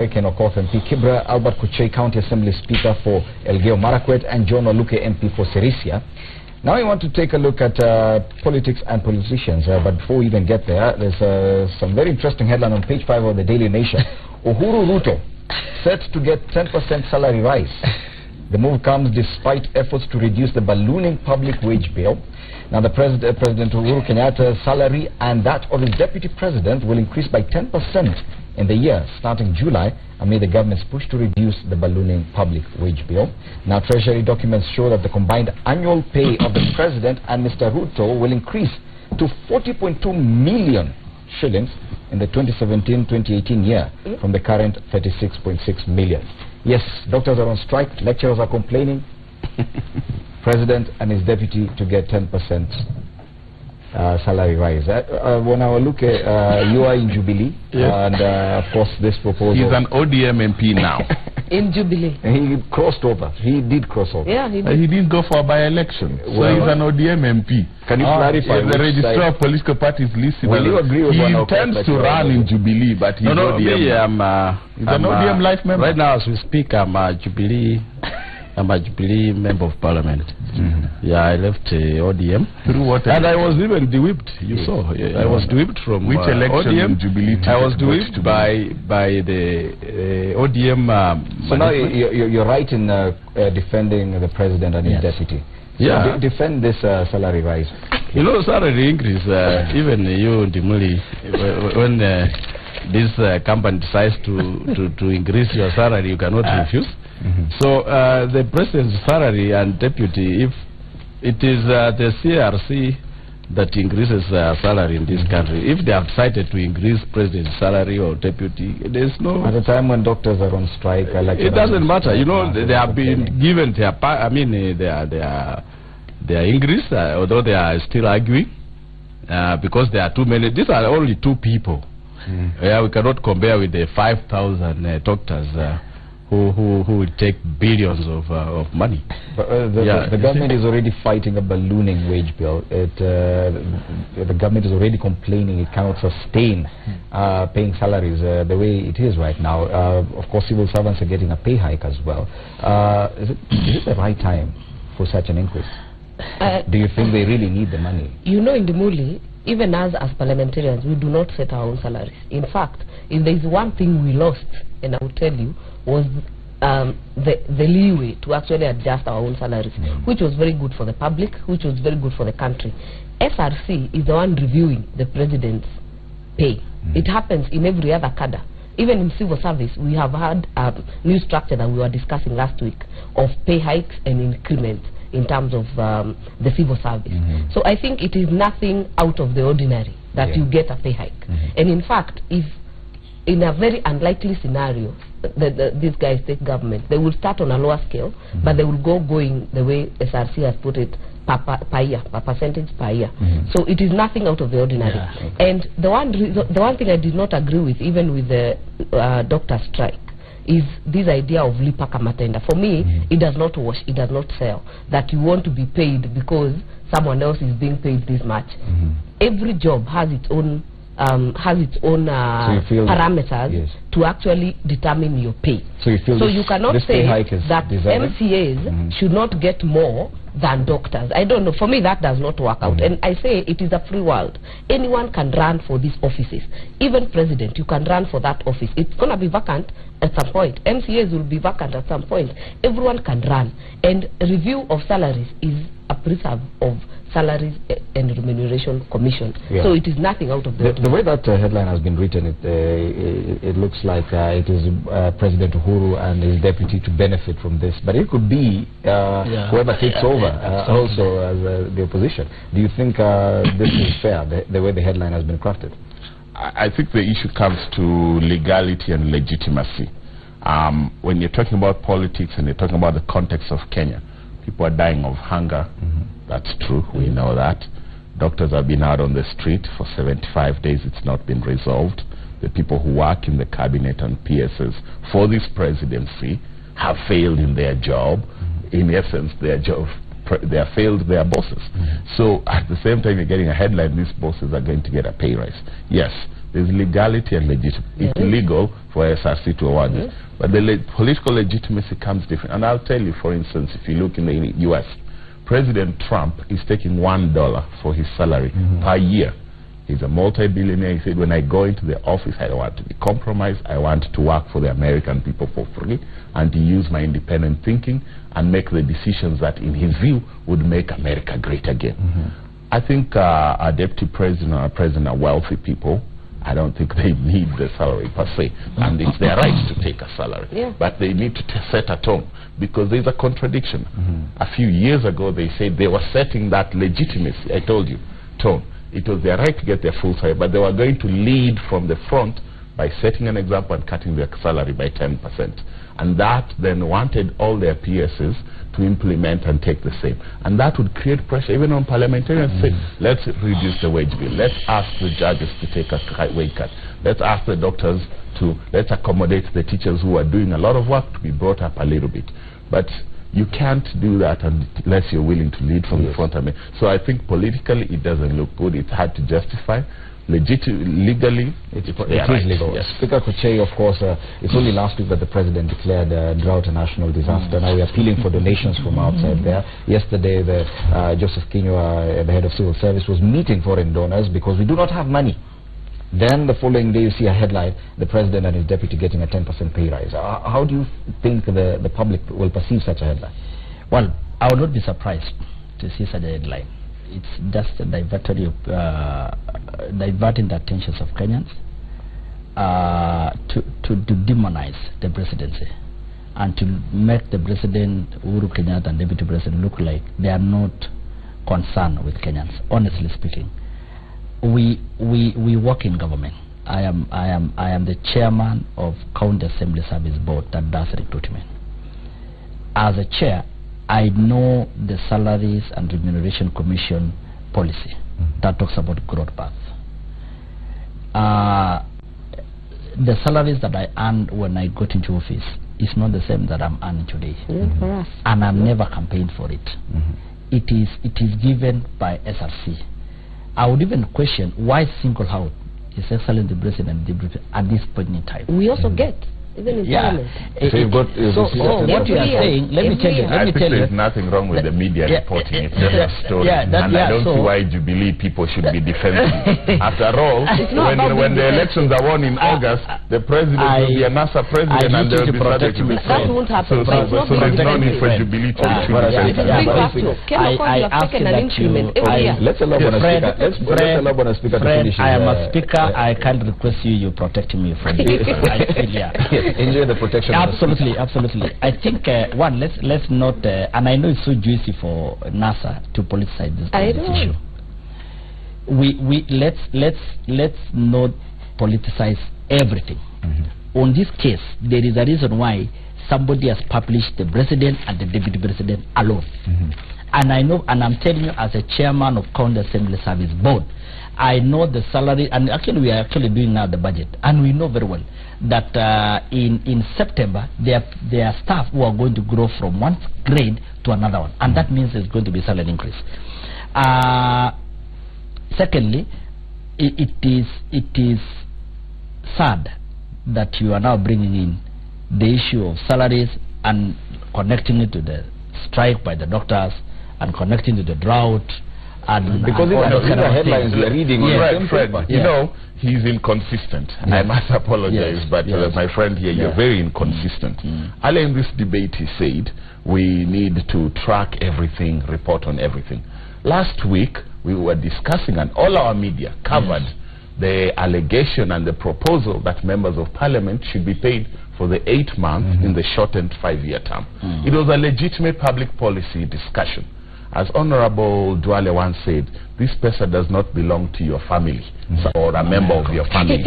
Okoth MP, Kibra Albert Kuchei County Assembly Speaker for Elgeyo Marakwet, and John Oluke MP for Sirisia. Now we want to take a look at politics and politicians, but before we even get there, there's some very interesting headline on page 5 of the Daily Nation. Uhuru Ruto set to get 10% salary rise. The move comes despite efforts to reduce the ballooning public wage bill. Now the President Uhuru Kenyatta's salary and that of his deputy president will increase by 10% in the year starting July amid the government's push to reduce the ballooning public wage bill. Now Treasury documents show that the combined annual pay of the president and Mr. Ruto will increase to 40.2 million shillings in the 2017-2018 year from the current 36.6 million. Yes, doctors are on strike, lecturers are complaining. President and his deputy to get 10% salary rise. When I look at you are in Jubilee, and of course this proposal. He's an ODM MP now. In Jubilee. He crossed over. He did cross over. Yeah, he did. He didn't go for a by-election. So Well, he's an ODM MP. Can you clarify? The registrar of political parties listed. Will you agree with he one intends to run in Jubilee, but he's No, ODM. he's an ODM life member. Right now, as we speak, I'm a Jubilee member of parliament. Yeah, I left ODM. Through what? And I was even de-whipped. You saw. I was de-whipped from which election ODM. in Jubilee? I was de-whipped by the ODM. So now you're right in defending the president and his deputy. So Yeah. defend this salary rise. You know, salary increase. Even you, Dimuli, when this company decides to increase your salary, you cannot refuse. So the president's salary and deputy, if it is the CRC that increases salary in this country, if they have decided to increase president's salary or deputy, there's no. At a time when doctors are on strike, It doesn't matter. You know, they have been given their their increase, although they are still arguing because there are too many. These are only two people. Yeah, we cannot compare with the 5,000 doctors. Who will take billions of money. But the government is already fighting a ballooning wage bill. The government is already complaining it cannot sustain paying salaries the way it is right now. Of course, civil servants are getting a pay hike as well. Is it the right time for such an increase? Do you think they really need the money? You know, in the Muli, even as parliamentarians, we do not set our own salaries. In fact, if there is one thing we lost, and I will tell you, was the leeway to actually adjust our own salaries, which was very good for the public, which was very good for the country. SRC is the one reviewing the president's pay. It happens in every other cadre. Even in civil service, we have had a new structure that we were discussing last week of pay hikes and increments in terms of the civil service. So I think it is nothing out of the ordinary that you get a pay hike. And in fact, if in a very unlikely scenario, these guys take government, they will start on a lower scale, but they will going the way SRC has put it, per year, per percentage per year. So it is nothing out of the ordinary. And the one thing I did not agree with, even with the doctor strike, is this idea of lipa kamatenda. For me, it does not wash, it does not sell. That you want to be paid because someone else is being paid this much. Every job has its own parameters to actually determine your pay. So you feel you cannot say that MCAs should not get more than doctors. I don't know. For me, that does not work out. And I say it is a free world. Anyone can run for these offices. Even president, you can run for that office. It's going to be vacant at some point. MCAs will be vacant at some point. Everyone can run. And review of salaries is a preserve of Salaries and Remuneration Commission. So it is nothing out of the way that headline has been written, it looks like it is President Uhuru and his deputy to benefit from this, but it could be whoever takes over also as the opposition. Do you think this is fair, the way the headline has been crafted? I think the issue comes to legality and legitimacy. When you're talking about politics and you're talking about the context of Kenya, people are dying of hunger. That's true. We know that. Doctors have been out on the street for 75 days. It's not been resolved. The people who work in the cabinet and PSs for this presidency have failed in their job. In essence, their job they have failed their bosses. So at the same time you're getting a headline, these bosses are going to get a pay rise. Yes, there's legality and legitimacy. It's legal for SRC to award this, but the political legitimacy comes different. And I'll tell you, for instance, if you look in the US, President Trump is taking $1 for his salary per year. He's a multi-billionaire. He said, when I go into the office, I don't want to be compromised. I want to work for the American people for free and to use my independent thinking and make the decisions that, in his view, would make America great again. I think our deputy president and our president are wealthy people. I don't think they need the salary per se, and it's their right to take a salary, but they need to set a tone, because there's a contradiction. A few years ago they said they were setting that legitimacy, I told you, tone. It was their right to get their full salary, but they were going to lead from the front by setting an example and cutting their salary by 10%. And that then wanted all their PSs to implement and take the same. And that would create pressure even on parliamentarians to say, let's reduce the wage bill. Let's ask the judges to take a wage cut. Let's ask the doctors to, let's accommodate the teachers who are doing a lot of work to be brought up a little bit. But you can't do that unless you're willing to lead from the front. So I think politically it doesn't look good. It's hard to justify. Legally, it is legal. Yes. Speaker Kuchei, of course, it's only last week that the president declared drought a national disaster. Now we are appealing for donations from outside there. Yesterday, Joseph Kinyua, the head of civil service, was meeting foreign donors because we do not have money. Then the following day you see a headline, the president and his deputy getting a 10% pay rise. How do you think the public will perceive such a headline? Well, I would not be surprised to see such a headline. It's just a diverting the attentions of Kenyans to demonize the presidency and to make the president, Uhuru Kenyatta, and deputy president look like they are not concerned with Kenyans, honestly speaking. We work in government. I am the chairman of County Assembly Service Board that does recruitment. As a chair, I know the Salaries and Remuneration Commission policy that talks about growth path. The salaries that I earned when I got into office is not the same that I'm earning today, and I've never campaigned for it. It is given by SRC. I would even question why single out His Excellency the President at this point in time. We also get. Even in Parliament. So you've got what you are saying, let me tell you. I think there's nothing wrong with the media reporting it. Just a story. And I don't see why Jubilee people should be defensive. After all, when the elections are won in August, the president will be a NASA president and there will be subject to be that won't happen. So there's no need for Jubilee to be defensive. I ask that you... Let's allow on a speaker to finish. I am a speaker. I can't request you protect me from this. Enjoy the protection. Absolutely, absolutely. I think one, let's not, and I know it's so juicy for NASA to politicize this issue. Let's not politicize everything. On this case, there is a reason why somebody has published the president and the deputy president alone. And I know, and I'm telling you, as a chairman of County Assembly Service Board, I know the salary, and actually we are actually doing now the budget, and we know very well that in September there are staff who are going to grow from one grade to another one, and that means there's going to be salary increase. Secondly, it is sad that you are now bringing in the issue of salaries and connecting it to the strike by the doctors and connecting to the drought. And because these are headlines we are reading. Fred, you know, he's inconsistent. I must apologize, but my friend here, you're very inconsistent. Earlier in this debate, he said, we need to track everything, report on everything. Last week, we were discussing, and all our media covered the allegation and the proposal that members of parliament should be paid for the 8 months in the shortened 5-year term. It was a legitimate public policy discussion. As Honorable Duale once said, this pesa does not belong to your family or a member of your family,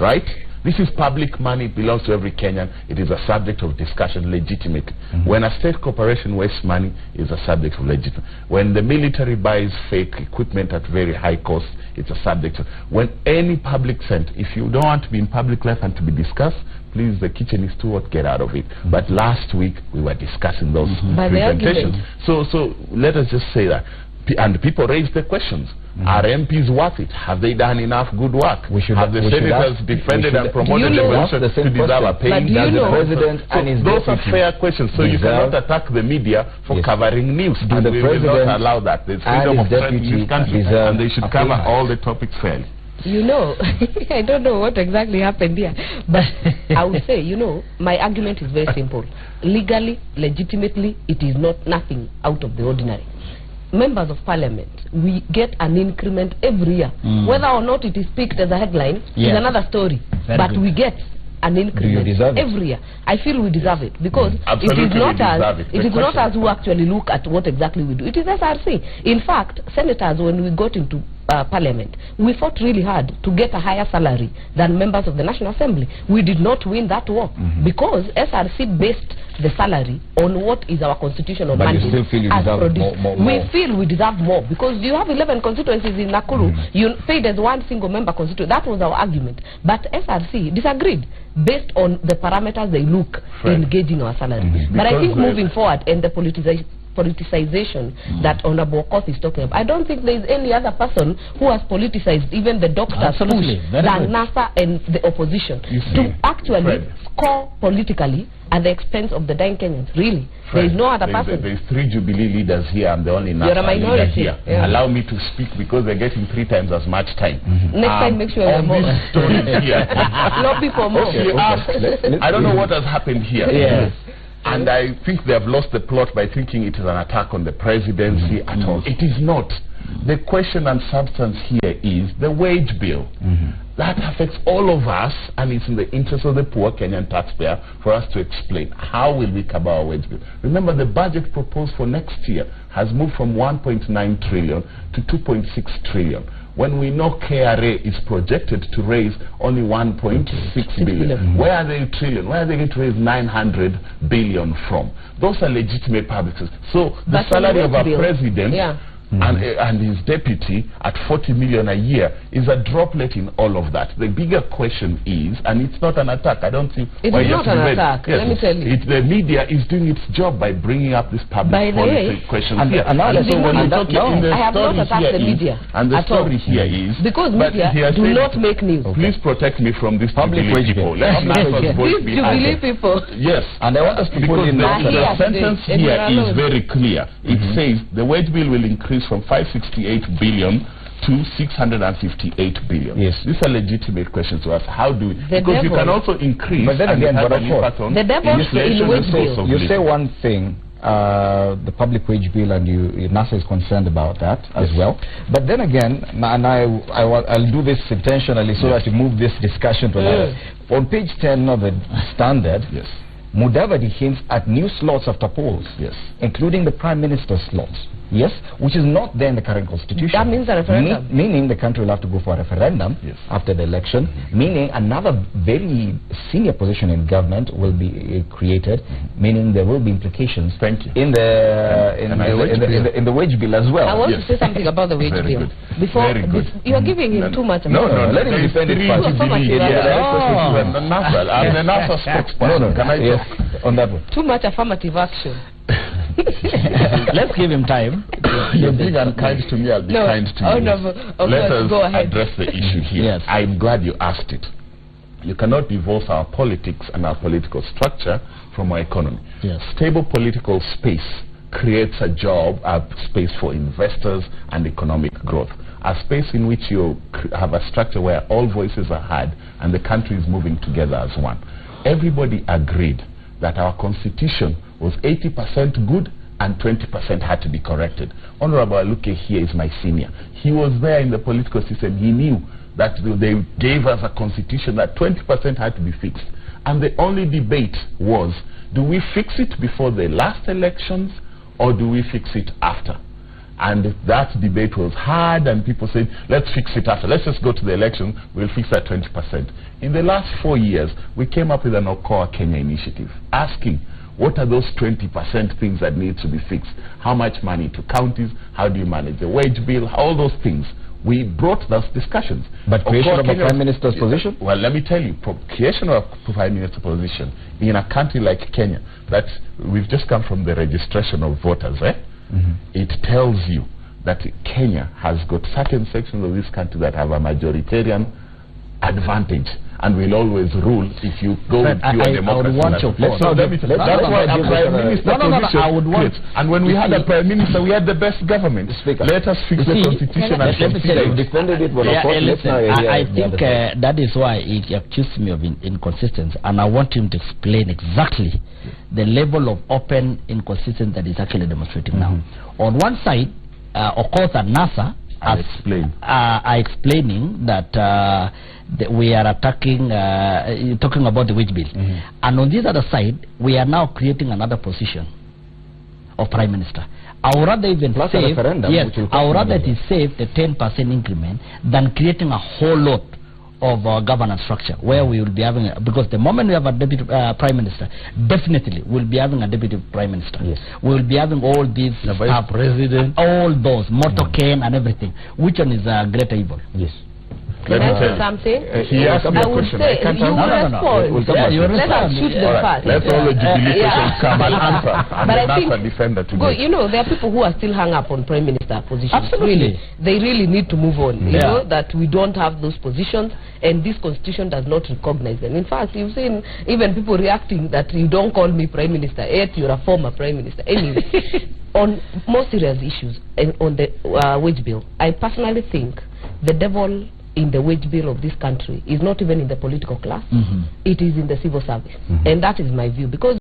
right? This is public money, it belongs to every Kenyan. It is a subject of discussion, legitimate. When a state corporation wastes money, it's a subject of legitimate. When the military buys fake equipment at very high cost, it's a subject of... When any public if you don't want to be in public life and to be discussed, please, the kitchen is too hot, get out of it. But last week, we were discussing those presentations. So let us just say that. And people raised the questions. Are MPs worth it? Have they done enough good work? Have the senators defended and promoted the position to deserve a pay? Does the president and his those are fair questions. So you cannot attack the media for covering news. And we will not allow that. There's freedom of press in this country, and they should cover all the topics fairly. You know, I don't know what exactly happened here, but I would say, you know, my argument is very simple. Legally, legitimately, it is not nothing out of the ordinary. Members of parliament, we get an increment every year. Whether or not it is picked as a headline is another story. But we get an increment every year. I feel we deserve it, because it is not us who actually look at what exactly we do. It is SRC. In fact, senators, when we got into parliament, we fought really hard to get a higher salary than members of the National Assembly. We did not win that war because SRC based the salary on what is our constitutional mandate. But you still feel you deserve more. We feel we deserve more because you have 11 constituencies in Nakuru. You paid as one single member constituency. That was our argument. But SRC disagreed based on the parameters they look in gauging our salary. But I think moving forward, and the politicization that Honorable Okoth is talking about, I don't think there is any other person who has politicized even the doctors push than NASA and the opposition to actually score politically at the expense of the dying Kenyans. Really, there is no other person. There is 3 Jubilee leaders here. I'm the only NASA You're a minority leader here. Allow me to speak because they're getting 3 times as much time. Next time, make sure you're more. Lobby for more. I don't know what has happened here. And I think they have lost the plot by thinking it is an attack on the presidency at all. It is not. The question and substance here is the wage bill. That affects all of us, and it's in the interest of the poor Kenyan taxpayer for us to explain how will we cover our wage bill. Remember, the budget proposed for next year has moved from 1.9 trillion to 2.6 trillion. When we know KRA is projected to raise only 1.6 billion. Where are they trillion? Where are they going to raise 900 billion from? Those are legitimate purposes. So the salary of our president and his deputy at 40 million a year is a droplet in all of that. The bigger question is, and it's not an attack, I don't think it is not an attack. Let me tell you, the media is doing its job by bringing up this public policy questions here. I have not attacked the media and the story here is because media do not make news. Please protect me from this public people. Let's Jubilee people. Yes, and I want us to put in the sentence here is very clear. It says the wage bill will increase from 568 billion to 658 billion. Yes. These are legitimate questions to us. How do we? Because you can also increase, but then again, but of course, the devil's in wage bill. You say one thing, the public wage bill, and NASA is concerned about that as well. But then again, and I'll do this intentionally so that you move this discussion to another. On page 10 of the Standard, Mudavadi hints at new slots after polls, including the Prime Minister's slots. Yes, which is not there in the current constitution. That means a referendum. Meaning the country will have to go for a referendum after the election. Meaning another very senior position in government will be created. Meaning there will be implications in the wage bill as well. I want to say something about the wage bill. Before you are giving him too much. No, let him defend it first. I'm the NASA spokesperson. Can I talk on that one? Too much affirmative action. Let's give him time. You're being unkind to me, I'll be kind to you. Let us address the issue here. I'm glad you asked it. You cannot divorce our politics and our political structure from our economy. Stable political space creates a space for investors and economic growth. A space in which you have a structure where all voices are heard and the country is moving together as one. Everybody agreed that our constitution was 80% good and 20% had to be corrected. Honorable Aluke here is my senior. He was there in the political system. He knew that they gave us a constitution that 20% had to be fixed. And the only debate was, do we fix it before the last elections or do we fix it after? And that debate was hard, and people said, let's fix it after. Let's just go to the election, we'll fix that 20%. In the last 4 years, we came up with an Okoa Kenya initiative, asking, what are those 20% things that need to be fixed? How much money to counties? How do you manage the wage bill? All those things we brought those discussions. But creation of a Kenya prime minister's position? Well, let me tell you, creation of a prime minister position in a country like Kenya, that we've just come from the registration of voters, it tells you that Kenya has got certain sections of this country that have a majoritarian advantage and will always rule if you go with pure democracy. I would want your that's why a prime minister position I would want. And when we had a prime minister, we had the best government. Speaker. Let us fix the constitution and consider it. Defended it, I think that is why he accused me of inconsistency, and I want him to explain exactly the level of open inconsistency that is actually demonstrating now. On one side, of course, at NASA are explaining that we are attacking, talking about the wage bill. And on this other side, we are now creating another position of Prime Minister. I would rather even save, I would rather save the 10% increment than creating a whole lot of governance structure where we will be having because the moment we have a deputy prime minister, definitely we'll be having a deputy prime minister. We will be having all these president, all those motorcade and everything. Which one is a greater evil? Can I say something? He asked me a I would question. say you respond. Let us shoot them first. Let all the jubilees come and answer. And then answer defender today. You know, there are people who are still hung up on prime minister positions. Absolutely. They really need to move on. You know that we don't have those positions, and this constitution does not recognize them. In fact, you've seen even people reacting that you don't call me prime minister, yet you're a former prime minister. Anyway, on more serious issues, and on the wage bill, I personally think the devil in the wage bill of this country is not even in the political class. It is in the civil service. And that is my view, because